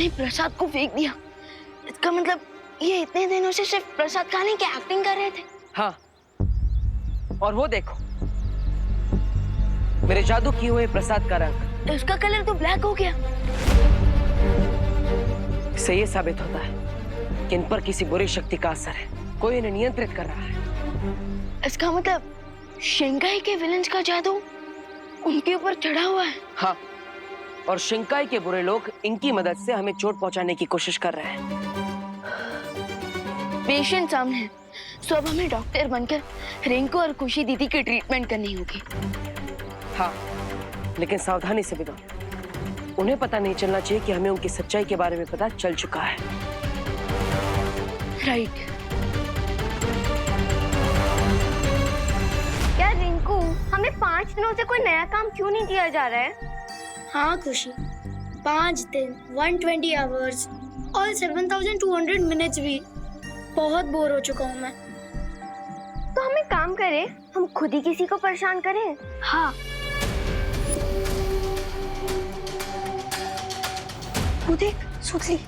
वहीं प्रसाद को फेंक दिया। इसका मतलब ये इतने दिनों से सिर्फ प्रसाद खाने की एक्टिंग कर रहे थे। हाँ, और वो देखो मेरे जादू किए हुए प्रसाद का रंग, इसका कलर तो ब्लैक हो गया। इससे ये साबित होता है कि इन पर किसी बुरी शक्ति का असर है, कोई इन्हें नियंत्रित कर रहा है। इसका मतलब शिंकाई के विलेंस का जादू उनके ऊपर चढ़ा हुआ है। हाँ, और शिंकाई के बुरे लोग इनकी मदद से हमें चोट पहुंचाने की कोशिश कर रहे हैं। पेशेंट सामने है, तो अब हमें डॉक्टर बनकर रिंकू और खुशी दीदी की ट्रीटमेंट करनी होगी। हाँ, लेकिन सावधानी से बिना। उन्हें पता नहीं चलना चाहिए कि हमें उनकी सच्चाई के बारे में पता चल चुका है। राइट। यार रिंकू, हमें 5 दिनों से कोई नया काम क्यों नहीं दिया जा रहा है? हाँ खुशी, 5 दिन 120 आवर्स और 7200 मिनट्स भी बहुत बोर हो चुका हूँ मैं। तो हम एक काम करें, हम खुद ही किसी को परेशान करें। हाँ, वो देख सुतली।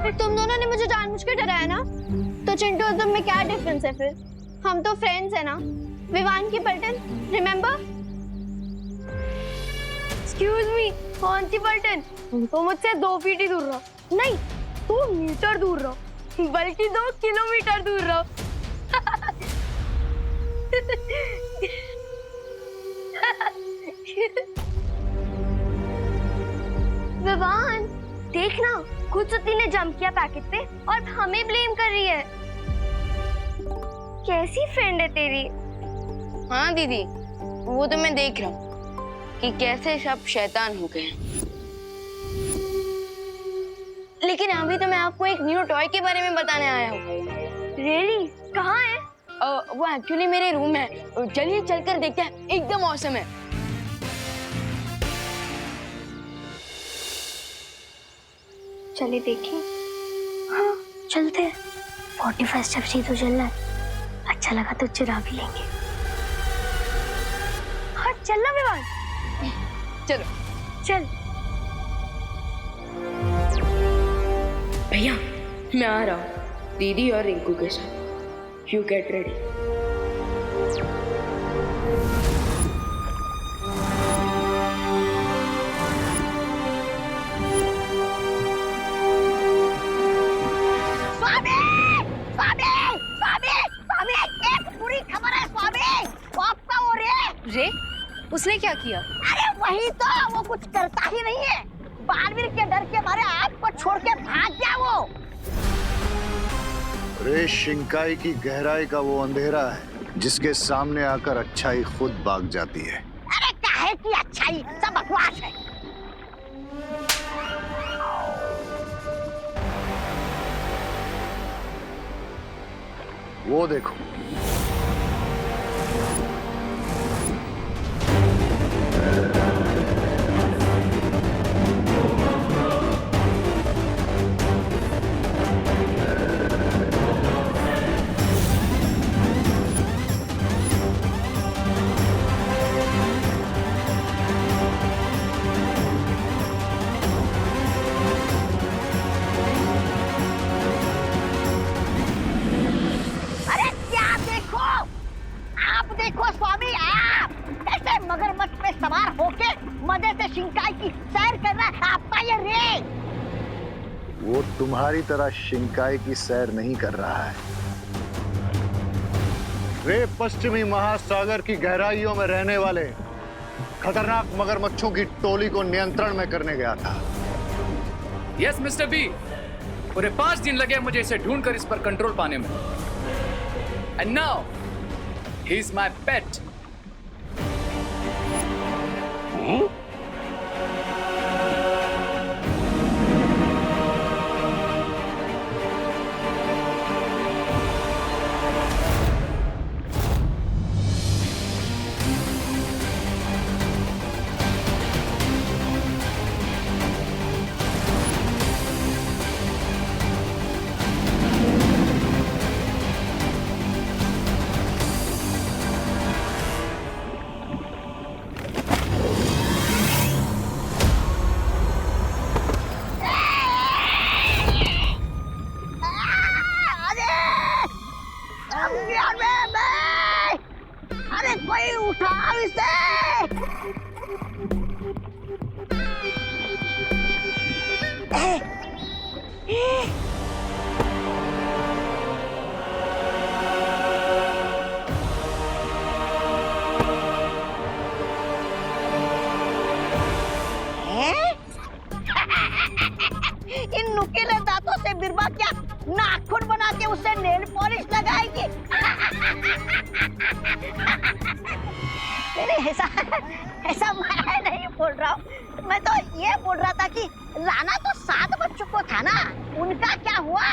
तुम दोनों ने मुझे जानबूझ के डराया ना? तो चिंटू और तुम में क्या डिफरेंस है फिर? हम तो फ्रेंड्स है ना। विवान की पलटन, रिमेम्बर? एक्सक्यूज मी, कौन सी पलटन? तो मुझसे 2 फीट ही दूर रहो। नहीं, 2 मीटर दूर रहो, बल्कि 2 किलोमीटर दूर रहो। विवान, देखना, खुद सुती ने जंप किया पैकेट पे और हमें ब्लेम कर रही है। कैसी फ्रेंड है तेरी? हाँ दीदी, वो तो मैं देख रहा हूँ कि कैसे सब शैतान हो गए हैं। लेकिन अभी तो मैं आपको एक न्यू टॉय के बारे में बताने आया हूँ। रियली? कहाँ है? वो एक्चुअली मेरे रूम में है। चलिए चलकर देखते हैं, एकदम औसम है। चलिए देखिए। हाँ चलते हैं। 45 स्टेप्स ही तो चलना है, अच्छा लगा तो चुरा भी लेंगे। हाँ चलना विवान। चलो। चल। भैया, मैं आ रहा हूँ दीदी और रिंकू के साथ। You get ready. रे, उसने क्या किया? अरे वही तो, वो कुछ करता ही नहीं है। बालवीर के डर के मारे आपको छोड़ के भाग गया वो। रे शिंकाई की गहराई का वो अंधेरा है जिसके सामने आकर अच्छाई खुद भाग जाती है। अरे काहे की अच्छाई, सब बकवास है। वो देखो, स्वामी, आप कैसे मगरमच्छ पे सवार होके मजे से शिंकाई की सैर कर रहा है आपका ये रे? वो तुम्हारी तरह शिंकाई की सैर नहीं कर रहा है। रे पश्चिमी महासागर की गहराइयों में रहने वाले खतरनाक मगरमच्छों की टोली को नियंत्रण में करने गया था। यस मिस्टर बी, पूरे 5 दिन लगे मुझे इसे ढूंढकर इस पर कंट्रोल पाने में। And now he is my पेट। कोई उठाओ इसे। इन नुकीले दांतों से बिरबा क्या नाखून बना के उसे नेल पॉलिश लगाएगी? नहीं, ऐसा मैं नहीं बोल रहा हूँ। मैं तो ये बोल रहा था कि राणा तो 7 बच्चों को था ना, उनका क्या हुआ?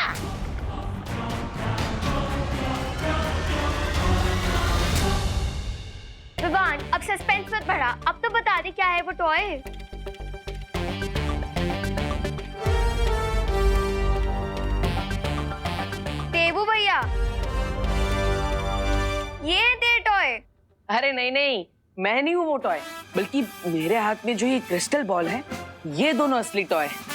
विवान, अब सस्पेंस मत बढ़ा, अब तो बता दे क्या है वो टॉय। देवू भैया, ये दे टॉय। अरे नहीं नहीं, मैं नहीं हूँ वो टॉय, बल्कि मेरे हाथ में जो ये क्रिस्टल बॉल है, ये दोनों असली टॉय है।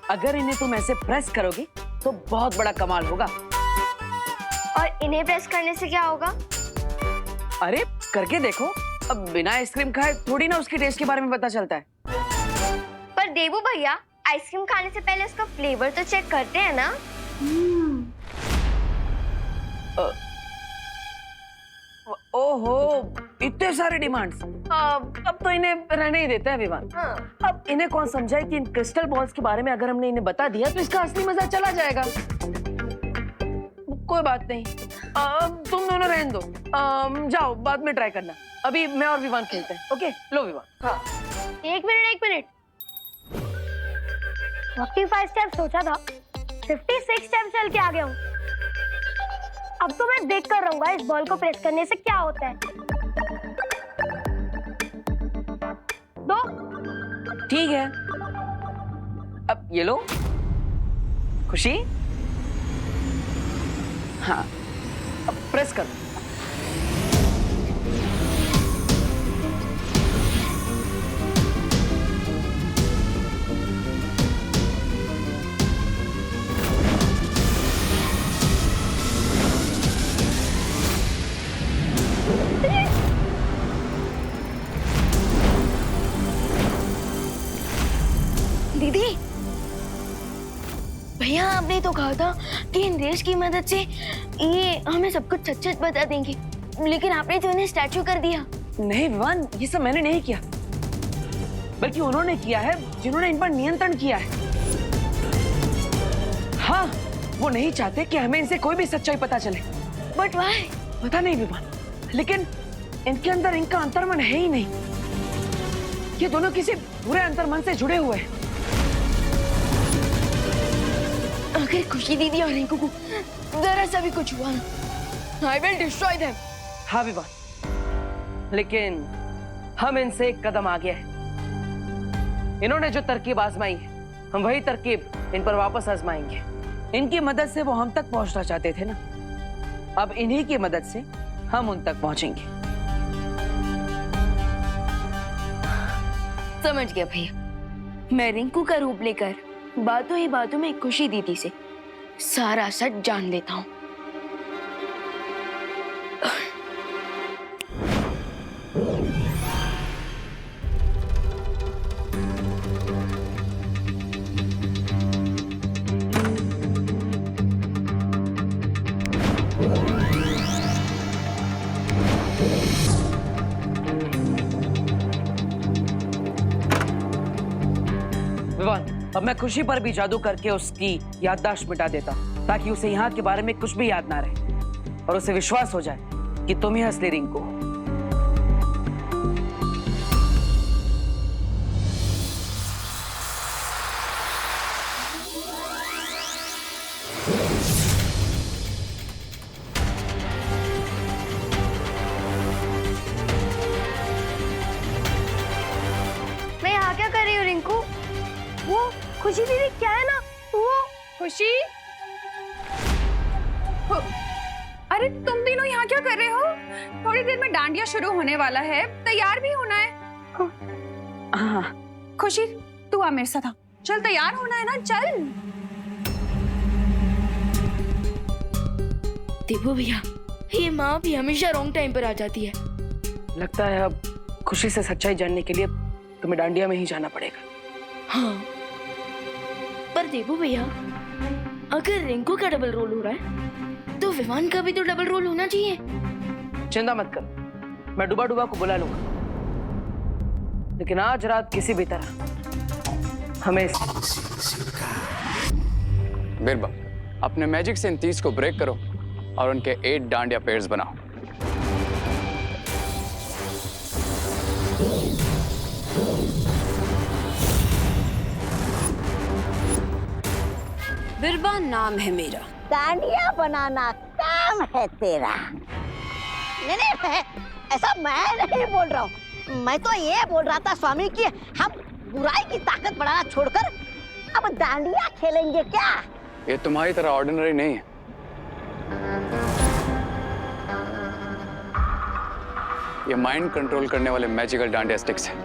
अगर इन्हें तुम ऐसे प्रेस करोगे तो बहुत बड़ा कमाल होगा। और इन्हें प्रेस करने से क्या होगा? अरे करके देखो, अब बिना आइसक्रीम खाए थोड़ी ना उसके टेस्ट के बारे में पता चलता है। पर देवू भैया, आइसक्रीम खाने से पहले उसका फ्लेवर तो चेक करते हैं ना। ओहो, इतने सारे डिमांड्स। अब तो इन्हें रहने ही देते हैं विवान। अब इन्हें कौन समझाए कि इन क्रिस्टल बॉल्स के बारे में अगर हमने इन्हें बता दिया तो इसका असली मजा चला जाएगा। कोई बात नहीं, तुम दोनों रहने दो, जाओ बाद में ट्राई करना। अभी मैं और विवान खेलते हैं। ओके, लो विवान। हाँ, एक मिनट। 45 स्टेप सोचा था, 56 स्टेप चल के आ गया हूँ। अब तो मैं देख कर रहूंगा इस बॉल को प्रेस करने से क्या होता है। दो। ठीक है, अब ये लो खुशी। हाँ, अब प्रेस कर। दीदी, भैया आपने तो कहा था कि इन रेस की मदद से ये हमें सब कुछ सच बता देंगे, लेकिन आपने तो इन्हें स्टैचू कर दिया। नहीं विवान, ये सब मैंने नहीं किया, बल्कि उन्होंने किया है जिन्होंने इन पर नियंत्रण किया है। हाँ, वो नहीं चाहते कि हमें इनसे कोई भी सच्चाई पता चले। But why? पता नहीं विवान, लेकिन इनके अंदर इनका अंतर्मन है ही नहीं। ये दोनों किसी बुरे अंतर्मन से जुड़े हुए हैं। अगर खुशी दीदी और रिंकू को जरा सा भी कुछ हुआ ना, I will destroy them। हाँ विवान, लेकिन हम इनसे एक कदम आगे हैं। इन्होंने जो तरकीब आजमाई है, हम वही तरकीब इन पर वापस आजमाएंगे। इनकी मदद से वो हम तक पहुंचना चाहते थे ना, अब इन्हीं की मदद से हम उन तक पहुंचेंगे। समझ गया भैया, मैं रिंकू का रूप लेकर बातों ही बातों में खुशी दीदी से सारा सच जान लेता हूँ। विवान, अब मैं खुशी पर भी जादू करके उसकी याददाश्त मिटा देता हूँ, ताकि उसे यहाँ के बारे में कुछ भी याद ना रहे और उसे विश्वास हो जाए कि तुम ही असली रिंकू हो। मैं यहाँ क्या कर रही हूँ रिंकू? वो खुशी दीदी क्या है ना, वो खुशी, अरे तुम तीनों यहाँ क्या कर रहे हो? थोड़ी देर में डांडिया शुरू होने वाला है, तैयार भी होना है। हाँ। खुशी, तू आ मेरे साथ आ। चल, तैयार होना है ना, चल। देवो भैया, ये माँ भी हमेशा रॉन्ग टाइम पर आ जाती है। लगता है अब खुशी से सच्चाई जानने के लिए तुम्हें डांडिया में ही जाना पड़ेगा। हाँ, पर देवो भैया, अगर रिंकू का डबल रोल हो रहा है तो विवान का भी तो डबल रोल होना चाहिए। चिंता मत कर, मैं डुबा डुबा को बुला लूंगा, लेकिन आज रात किसी भी तरह हमें बिरबा, अपने मैजिक से इन 30 को ब्रेक करो और उनके 8 डांडिया पेयर्स बनाओ। बिरबा नाम है मेरा। डांडिया बनाना काम है तेरा। नहीं, ऐसा मैं नहीं बोल रहा हूँ। मैं तो ये बोल रहा था स्वामी कि हम बुराई की ताकत बढ़ाना छोड़कर अब डांडिया खेलेंगे क्या? ये तुम्हारी तरह ऑर्डिनरी नहीं है। ये माइंड कंट्रोल करने वाले मैजिकल डांडिया स्टिक्स हैं।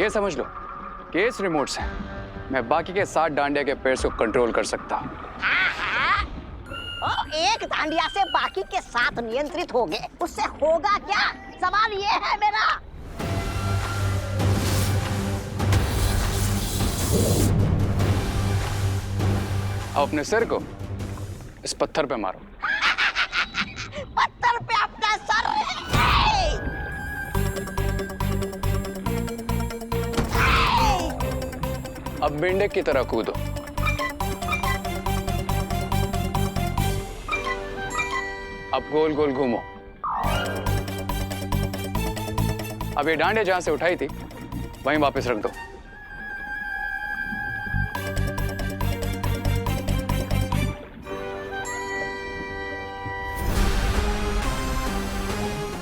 ये समझ लो कि इस रिमोट से मैं बाकी के 7 डांडिया के पेयर्स को कंट्रोल कर सकता हूँ। एक डांडिया से बाकी के 7 नियंत्रित हो गए, उससे होगा क्या? सवाल ये है मेरा। अपने सिर को इस पत्थर पे मारो। पत्थर पे अपना सर। अब मेंढक की तरह कूदो। अब गोल गोल घूमो। अब ये डांडिया जहां से उठाई थी वहीं वापस रख दो।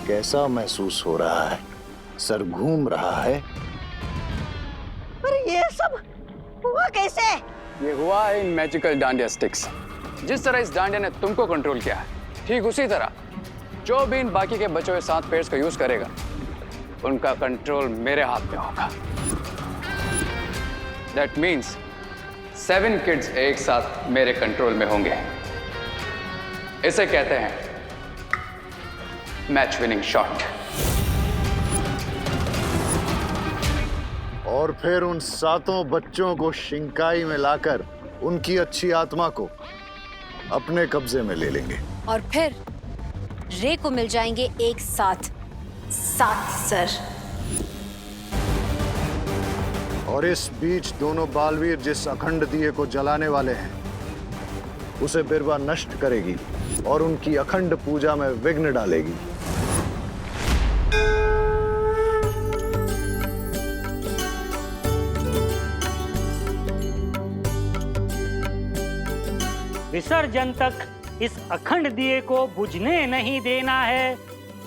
कैसा महसूस हो रहा है? सर घूम रहा है? पर ये सब हुआ कैसे? ये हुआ है इन मैजिकल डांडिया स्टिक्स। जिस तरह इस डांडिया ने तुमको कंट्रोल किया है, ठीक उसी तरह जो भी इन बाकी के बचे हुए 7 पेयर्स का यूज करेगा, उनका कंट्रोल मेरे हाथ में होगा। दैट मीन्स 7 किड्स एक साथ मेरे कंट्रोल में होंगे। इसे कहते हैं मैच विनिंग शॉट। और फिर उन 7 बच्चों को शिंकाई में लाकर उनकी अच्छी आत्मा को अपने कब्जे में ले लेंगे। और फिर रे को मिल जाएंगे एक साथ 7 सर। और इस बीच दोनों बालवीर जिस अखंड दिए को जलाने वाले हैं, उसे बिरबा नष्ट करेगी और उनकी अखंड पूजा में विघ्न डालेगी। विसर्जन तक इस अखंड दिए को बुझने नहीं देना है।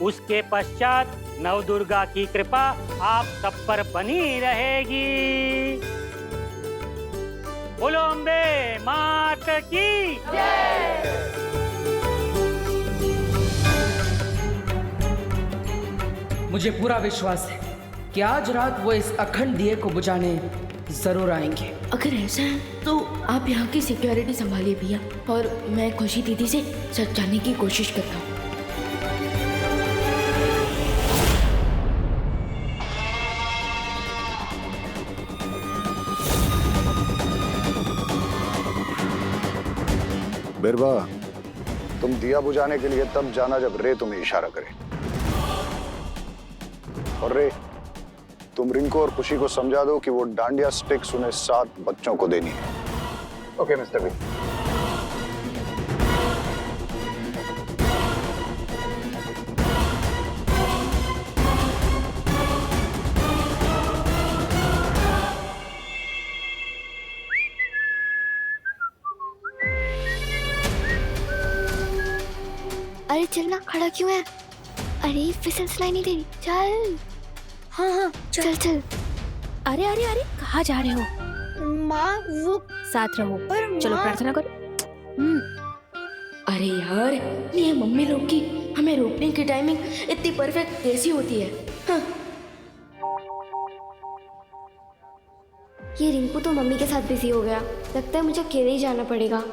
उसके पश्चात नवदुर्गा की कृपा आप सब पर बनी रहेगी। बोलो अम्बे मात की जय। मुझे पूरा विश्वास है कि आज रात वो इस अखंड दिए को बुझाने जरूर आएंगे। अगर ऐसा है तो आप यहाँ की सिक्योरिटी संभालिए भैया, और मैं खुशी दीदी से सच जानने की कोशिश करता हूँ। बिरबा, तुम दिया बुझाने के लिए तब जाना जब रे तुम्हें इशारा करे। और रे, तुम रिंको और खुशी को समझा दो कि वो डांडिया स्टिक्स उन्हें 7 बच्चों को देनी है। Okay mister B. अरे चलना, खड़ा क्यों है? अरे फिसल सुनाई नहीं दे रही, चल। हाँ हाँ चल चल। अरे अरे अरे कहाँ जा रहे हो? माँ वो साथ रहो। पर चलो माँ- प्रार्थना करो। अरे यार, ये मम्मी लोग की हमें रोकने की टाइमिंग इतनी परफेक्ट कैसी होती है? हाँ। ये रिंकू तो मम्मी के साथ बिजी हो गया, लगता है मुझे अकेले ही जाना पड़ेगा।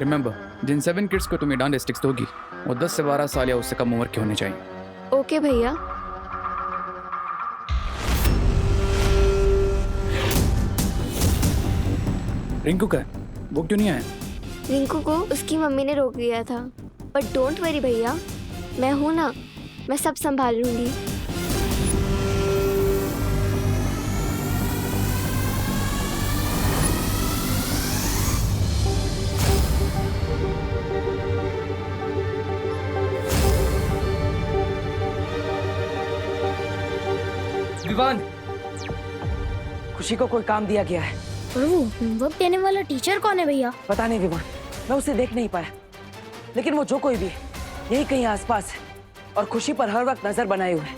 रिमेंबर, जिन 7 किड्स को तुम ये डांडिया स्टिक्स दोगी वो 10 से 12 साल या उससे कम उम्र के होने चाहिए। ओके भैया। रिंकू का है, वो क्यों नहीं आया? रिंकू को उसकी मम्मी ने रोक दिया था, बट डोंट वरी भैया, मैं हूं ना, मैं सब संभाल लूंगी। विवान, खुशी को कोई काम दिया गया है। और वो होमवर्क देने वाला टीचर कौन है भैया? पता नहीं विवान, मैं उसे देख नहीं पाया, लेकिन वो जो कोई भी है यही कहीं आसपास है और खुशी पर हर वक्त नजर बनाए हुए है,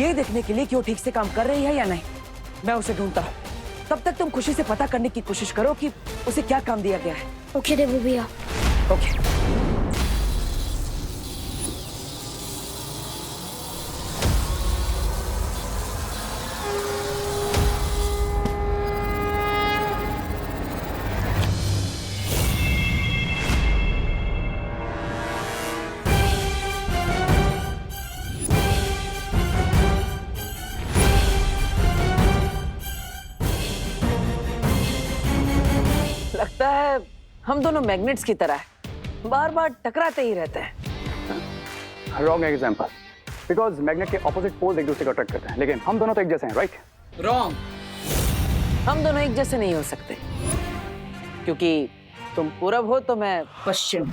ये देखने के लिए कि वो ठीक से काम कर रही है या नहीं। मैं उसे ढूंढता हूँ, तब तक तुम खुशी से पता करने की कोशिश करो कि उसे क्या काम दिया गया है। ओके देवू भैया। ओके। लगता है हम दोनों मैग्नेट्स की तरह है, बार बार टकराते ही रहते हैं। रॉन्ग एग्जाम्पल, बिकॉज मैग्नेट के ऑपोजिट पोल्स एक दूसरे को अट्रैक्ट करते हैं, लेकिन हम दोनों तो एक जैसे हैं, राइट? रॉन्ग, हम दोनों एक जैसे नहीं हो सकते, क्योंकि तुम पूरब हो तो मैं पश्चिम।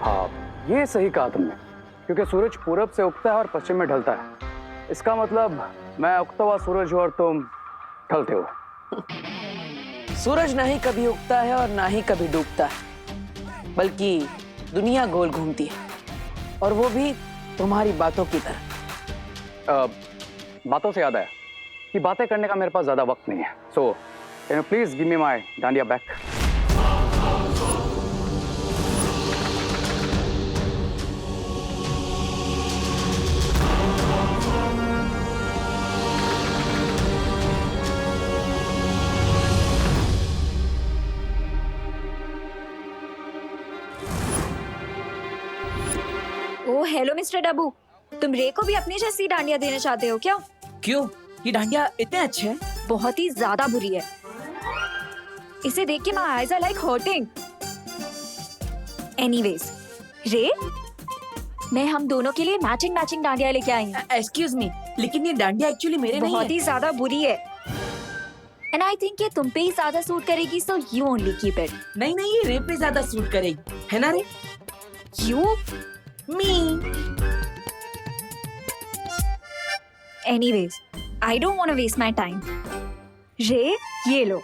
हाँ, ये सही कहा तुमने, क्योंकि सूरज पूरब से उगता है और पश्चिम में ढलता है। इसका मतलब मैं उगता हुआ सूरज हूँ और तुम ढलते हो। सूरज ना ही कभी उगता है और ना ही कभी डूबता है, बल्कि दुनिया गोल घूमती है, और वो भी तुम्हारी बातों की तरह। बातों से याद आया कि बातें करने का मेरे पास ज्यादा वक्त नहीं है, so can you please give me my dandiya back? Oh hello mister Dabbu, तुम रे को भी अपनी जैसी डांडिया देना चाहते हो क्या? क्यों? ये डांडिया इतने अच्छे हैं? बहुत ही ज्यादा बुरी है, इसे देख के my eyes are like hurting. Anyways रे, मैं हम दोनों के लिए मैचिंग डांडिया लेके आई हूँ। एक्सक्यूज मी, लेकिन ये डांडिया एक्चुअली मेरे नहीं बहुत है। ही ज्यादा बुरी है, एंड आई थिंक ये तुम पे ही ज्यादा सूट करेगी, so you only keep it. नहीं नहीं, ये रे पे ज्यादा सूट करेगी, है ना रे? You me. Anyways, I don't want to waste my time. रे, ये लो।